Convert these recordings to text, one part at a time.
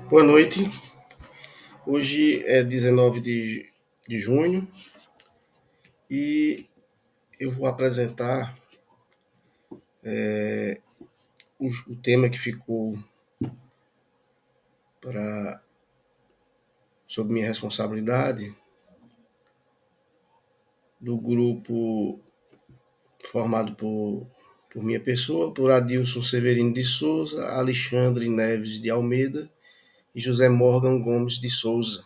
Boa noite. Hoje é 19 de junho e eu vou apresentar o tema que ficou para sob minha responsabilidade do grupo formado por minha pessoa, por Adilson Severino de Souza, Alexandre Neves de Almeida e José Morgan Gomes de Souza,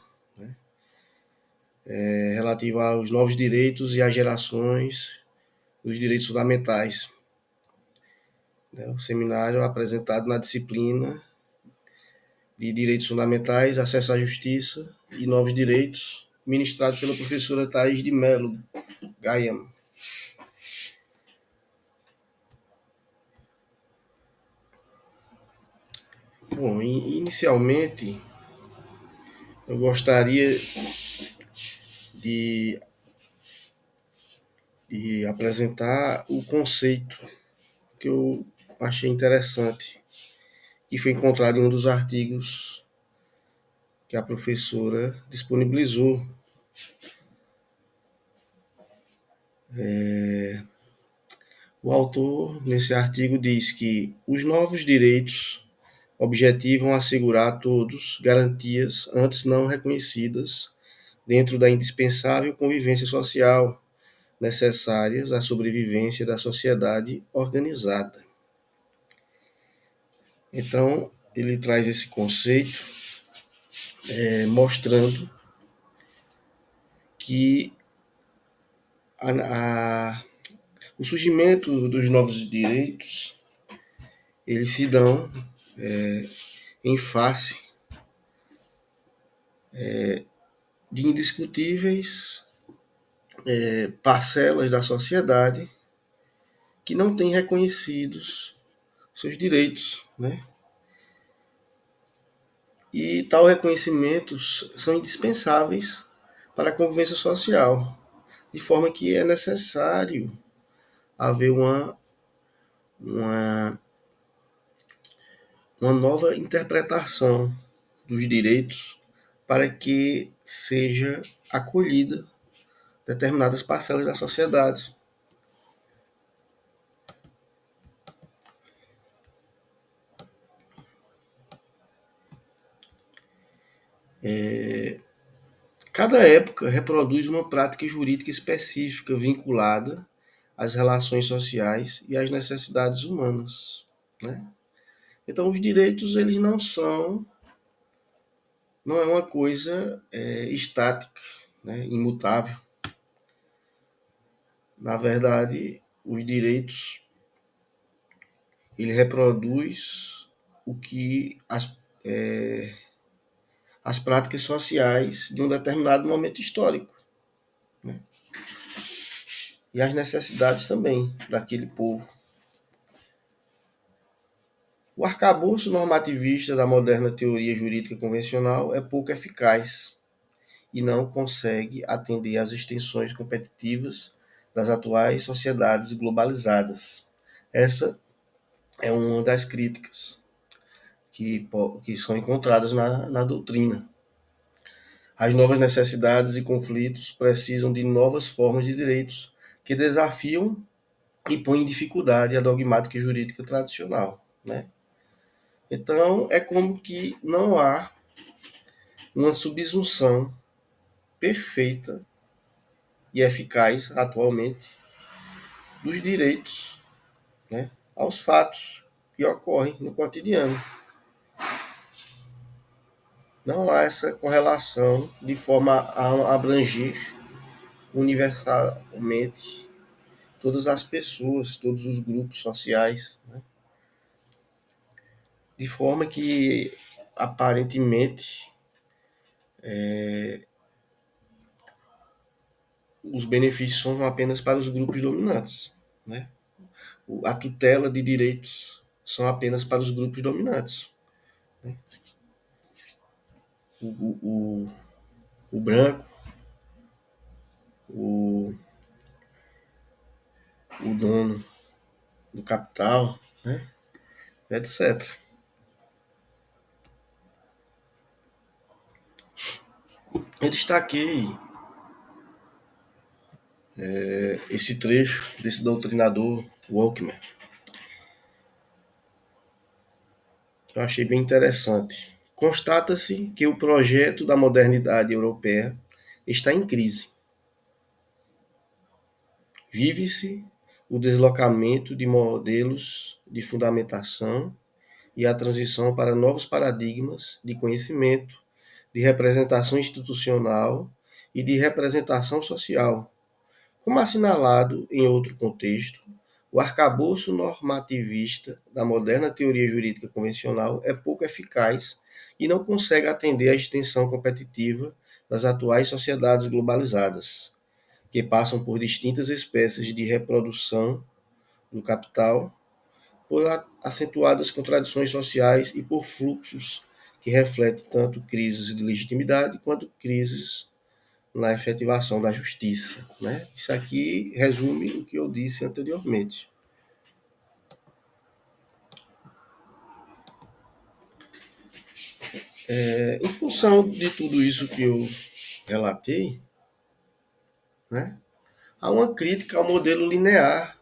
relativo aos novos direitos e às gerações dos direitos fundamentais. O seminário apresentado na disciplina de Direitos Fundamentais, Acesso à Justiça e Novos Direitos, ministrado pela professora Thais de Mello Gayam. Bom, inicialmente eu gostaria de, de apresentar o conceito que eu achei interessante e foi encontrado em um dos artigos que a professora disponibilizou. O autor, nesse artigo, diz que os novos direitos objetivam assegurar a todos garantias antes não reconhecidas dentro da indispensável convivência social necessárias à sobrevivência da sociedade organizada. Então, ele traz esse conceito mostrando que a, a, o surgimento dos novos direitos eles se dão em face de indiscutíveis parcelas da sociedade que não têm reconhecidos seus direitos, né? E tal reconhecimentos são indispensáveis para a convivência social, de forma que é necessário haver uma, uma nova interpretação dos direitos para que seja acolhida determinadas parcelas da sociedade. Cada época reproduz uma prática jurídica específica vinculada às relações sociais e às necessidades humanas, né? Então, os direitos eles não é uma coisa estática, né, imutável. Na verdade, os direitos ele reproduz o que as práticas sociais de um determinado momento histórico, né? E as necessidades também daquele povo. O arcabouço normativista da moderna teoria jurídica convencional é pouco eficaz e não consegue atender às extensões competitivas das atuais sociedades globalizadas. Essa é uma das críticas que são encontradas na doutrina. As novas necessidades e conflitos precisam de novas formas de direitos que desafiam e põem em dificuldade a dogmática jurídica tradicional, né? Então, é como que não há uma subsunção perfeita e eficaz atualmente dos direitos, né, aos fatos que ocorrem no cotidiano. Não há essa correlação de forma a abranger universalmente todas as pessoas, todos os grupos sociais, né? De forma que aparentemente os benefícios são apenas para os grupos dominantes, né? A tutela de direitos são apenas para os grupos dominantes, né? O branco, o, o dono do capital, né? Etc. Eu destaquei esse trecho desse doutrinador Walkman, que eu achei bem interessante. Constata-se que o projeto da modernidade europeia está em crise. Vive-se o deslocamento de modelos de fundamentação e a transição para novos paradigmas de conhecimento, de representação institucional e de representação social. Como assinalado em outro contexto, o arcabouço normativista da moderna teoria jurídica convencional é pouco eficaz e não consegue atender à extensão competitiva das atuais sociedades globalizadas, que passam por distintas espécies de reprodução do capital, por acentuadas contradições sociais e por fluxos que refletem tanto crises de legitimidade quanto crises na efetivação da justiça. Né? Isso aqui resume o que eu disse anteriormente. Em função de tudo isso que eu relatei, né, há uma crítica ao modelo linear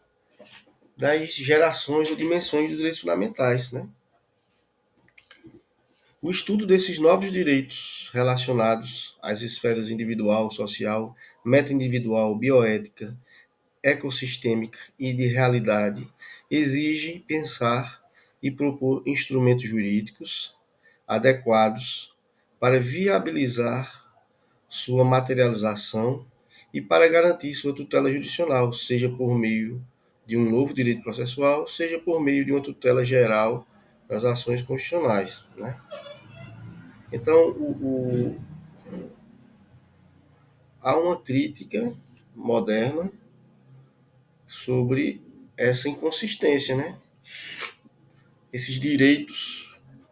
das gerações ou dimensões dos direitos fundamentais. Né? O estudo desses novos direitos relacionados às esferas individual, social, meta-individual, bioética, ecossistêmica e de realidade exige pensar e propor instrumentos jurídicos adequados para viabilizar sua materialização e para garantir sua tutela judicial, seja por meio de um novo direito processual, seja por meio de uma tutela geral das ações constitucionais. Né? Então, há uma crítica moderna sobre essa inconsistência, né? Esses direitos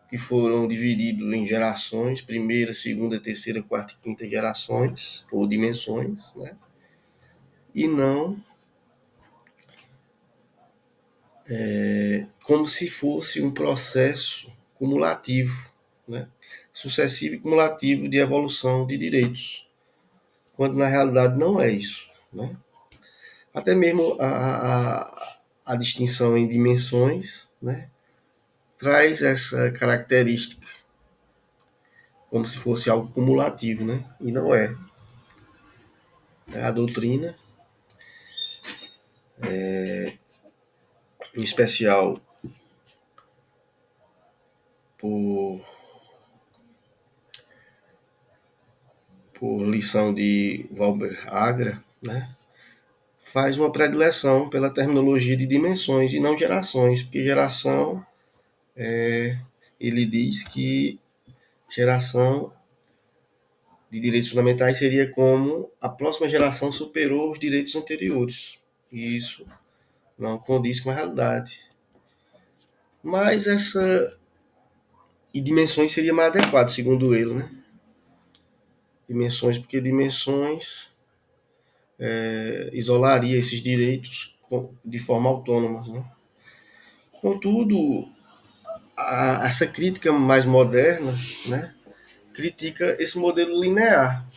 que foram divididos em gerações, primeira, segunda, terceira, quarta e quinta gerações, ou dimensões, né? E não como se fosse um processo cumulativo, né? Sucessivo e cumulativo de evolução de direitos, quando na realidade não é isso. Né? Até mesmo a distinção em dimensões, né? Traz essa característica como se fosse algo cumulativo, né? E não é. A doutrina, em especial por, por lição de Valber Agra, né? Faz uma predileção pela terminologia de dimensões e não gerações, porque geração, ele diz que geração de direitos fundamentais seria como a próxima geração superou os direitos anteriores. E isso não condiz com a realidade. Mas essa. E dimensões seria mais adequado, segundo ele, né? Dimensões, porque dimensões isolaria esses direitos de forma autônoma. Né? Contudo, essa crítica mais moderna, né, critica esse modelo linear.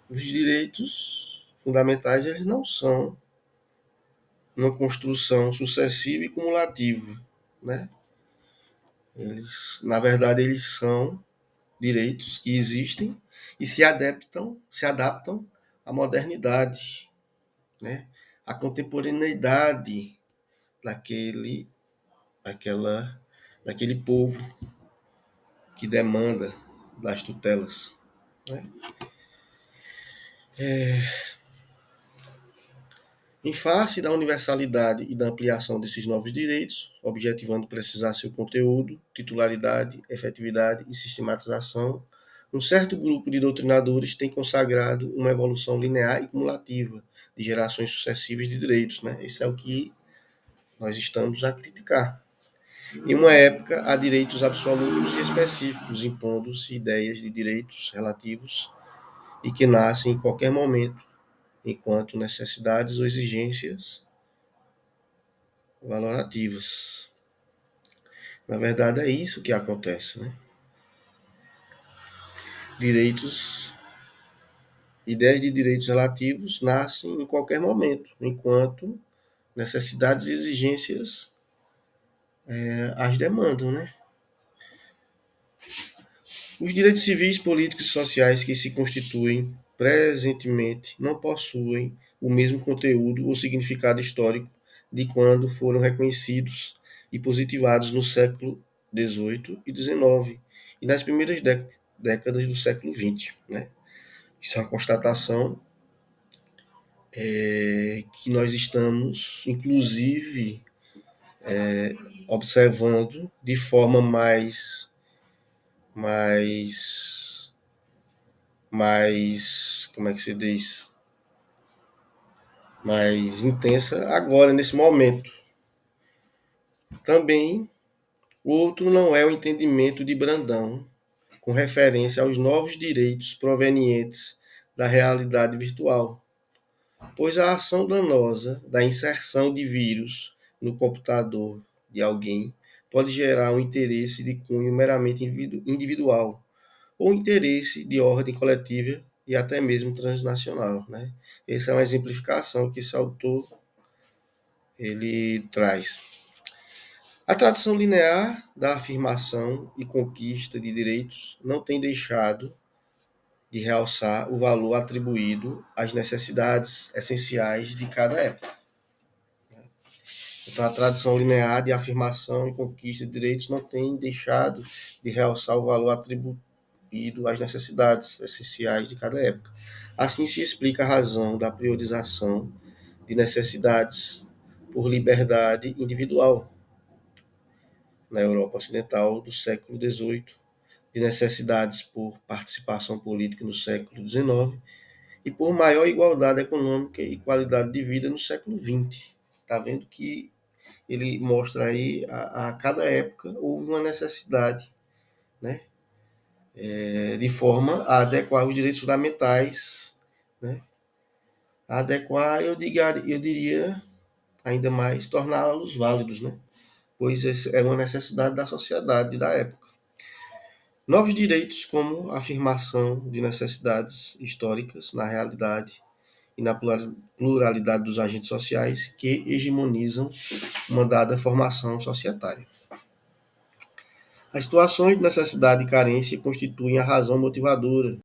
Os direitos fundamentais eles não são uma construção sucessiva e cumulativa. Né? Na verdade, eles são direitos que existem e se adaptam à modernidade, né? À contemporaneidade daquele, daquela, daquele povo que demanda das tutelas. Né? Em face da universalidade e da ampliação desses novos direitos, objetivando precisar seu conteúdo, titularidade, efetividade e sistematização, um certo grupo de doutrinadores tem consagrado uma evolução linear e cumulativa de gerações sucessivas de direitos. Né? Isso é o que nós estamos a criticar. Em uma época, há direitos absolutos e específicos, impondo-se ideias de direitos relativos e que nascem em qualquer momento, enquanto necessidades ou exigências valorativas. Na verdade, é isso que acontece. Né? Direitos, ideias de direitos relativos nascem em qualquer momento, enquanto necessidades e exigências as demandam, né? Os direitos civis, políticos e sociais que se constituem presentemente não possuem o mesmo conteúdo ou significado histórico de quando foram reconhecidos e positivados no século XVIII e XIX e nas primeiras décadas do século XX. Né? Isso é uma constatação que nós estamos, inclusive, observando de forma mais, como é que se diz? Mais intensa agora, nesse momento. Também, o outro não é o entendimento de Brandão, com referência aos novos direitos provenientes da realidade virtual, pois a ação danosa da inserção de vírus no computador de alguém pode gerar um interesse de cunho meramente individual, ou interesse de ordem coletiva e até mesmo transnacional. Né? Essa é uma exemplificação que esse autor ele traz. A tradição linear da afirmação e conquista de direitos não tem deixado de realçar o valor atribuído às necessidades essenciais de cada época. Então, a tradição linear de afirmação e conquista de direitos não tem deixado de realçar o valor atribuído às necessidades essenciais de cada época. Assim se explica a razão da priorização de necessidades por liberdade individual na Europa Ocidental do século XVIII, de necessidades por participação política no século XIX e por maior igualdade econômica e qualidade de vida no século XX. Está vendo que ele mostra aí a cada época houve uma necessidade, né, de forma a adequar os direitos fundamentais, né, a adequar, eu diria ainda mais, torná-los válidos, né, pois essa é uma necessidade da sociedade da época. Novos direitos, como a afirmação de necessidades históricas na realidade e na pluralidade dos agentes sociais que hegemonizam uma dada formação societária. As situações de necessidade e carência constituem a razão motivadora